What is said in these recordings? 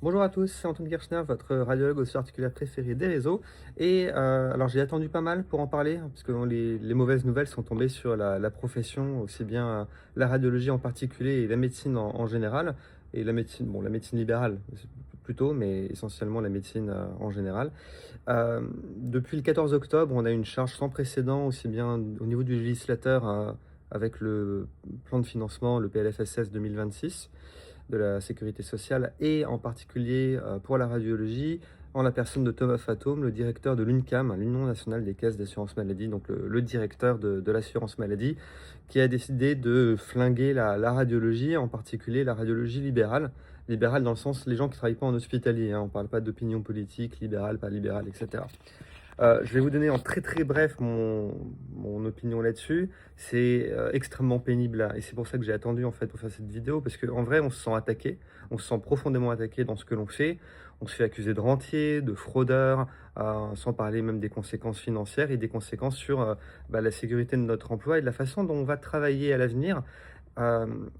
Bonjour à tous, c'est Antoine Kirchner, votre radiologue osseo-articulaire préféré des réseaux. Alors j'ai attendu pas mal pour en parler, hein, parce que les mauvaises nouvelles sont tombées sur la profession, aussi bien la radiologie en particulier et la médecine en général. Et la médecine, bon, la médecine libérale plutôt, mais essentiellement la médecine en général. Depuis le 14 octobre, on a une charge sans précédent, aussi bien au niveau du législateur, avec le plan de financement, le PLFSS 2026 de la sécurité sociale, et en particulier pour la radiologie, en la personne de Thomas Fatome, le directeur de l'UNCAM, l'Union nationale des caisses d'assurance maladie, donc le directeur de l'assurance maladie, qui a décidé de flinguer la radiologie, en particulier la radiologie libérale. Libérale dans le sens les gens qui ne travaillent pas en hospitalier, hein, on ne parle pas d'opinion politique, libérale, pas libérale, etc. Je vais vous donner en très très bref mon opinion là-dessus. C'est extrêmement pénible là, et c'est pour ça que j'ai attendu en fait pour faire cette vidéo, parce qu'en vrai on se sent attaqué, on se sent profondément attaqué dans ce que l'on fait. On se fait accuser de rentier, de fraudeur, sans parler même des conséquences financières et des conséquences sur la sécurité de notre emploi et de la façon dont on va travailler à l'avenir.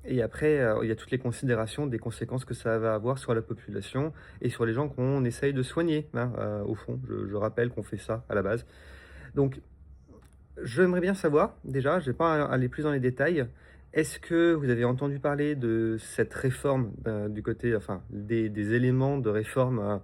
Et après, il y a toutes les considérations des conséquences que ça va avoir sur la population et sur les gens qu'on essaye de soigner, hein, au fond. Je rappelle qu'on fait ça à la base. Donc, j'aimerais bien savoir, déjà, je ne vais pas aller plus dans les détails, est-ce que vous avez entendu parler de cette réforme du côté, enfin, des éléments de réforme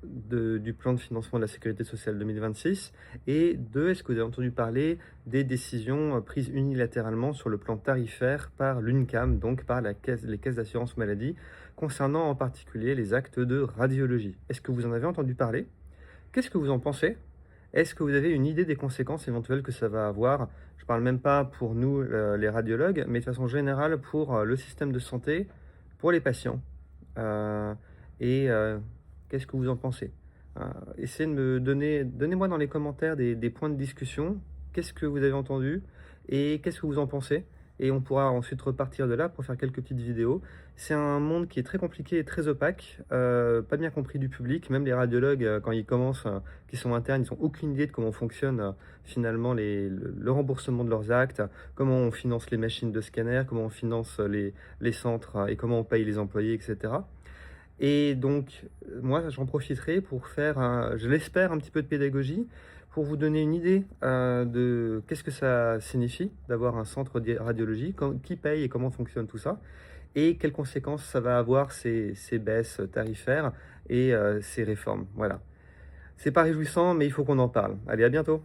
du plan de financement de la sécurité sociale 2026? Et deux, est-ce que vous avez entendu parler des décisions prises unilatéralement sur le plan tarifaire par l'UNCAM, donc par les caisses d'assurance maladie, concernant en particulier les actes de radiologie? Est-ce que vous en avez entendu parler? Qu'est-ce que vous en pensez? Est-ce que vous avez une idée des conséquences éventuelles que ça va avoir? Je parle même pas pour nous, les radiologues, mais de façon générale pour le système de santé, pour les patients. Euh, et qu'est-ce que vous en pensez? Euh, Essayez de me donner, donnez-moi dans les commentaires des points de discussion. Qu'est-ce que vous avez entendu et qu'est-ce que vous en pensez? Et on pourra ensuite repartir de là pour faire quelques petites vidéos. C'est un monde qui est très compliqué et très opaque, pas bien compris du public. Même les radiologues, quand ils commencent, qui sont internes, ils n'ont aucune idée de comment fonctionne finalement le remboursement de leurs actes, comment on finance les machines de scanner, comment on finance les centres et comment on paye les employés, etc. Et donc, moi, j'en profiterai pour faire, je l'espère, un petit peu de pédagogie, pour vous donner une idée de qu'est-ce que ça signifie d'avoir un centre de radiologie, qui paye et comment fonctionne tout ça, et quelles conséquences ça va avoir ces baisses tarifaires et ces réformes. Voilà. C'est pas réjouissant, mais il faut qu'on en parle. Allez, à bientôt!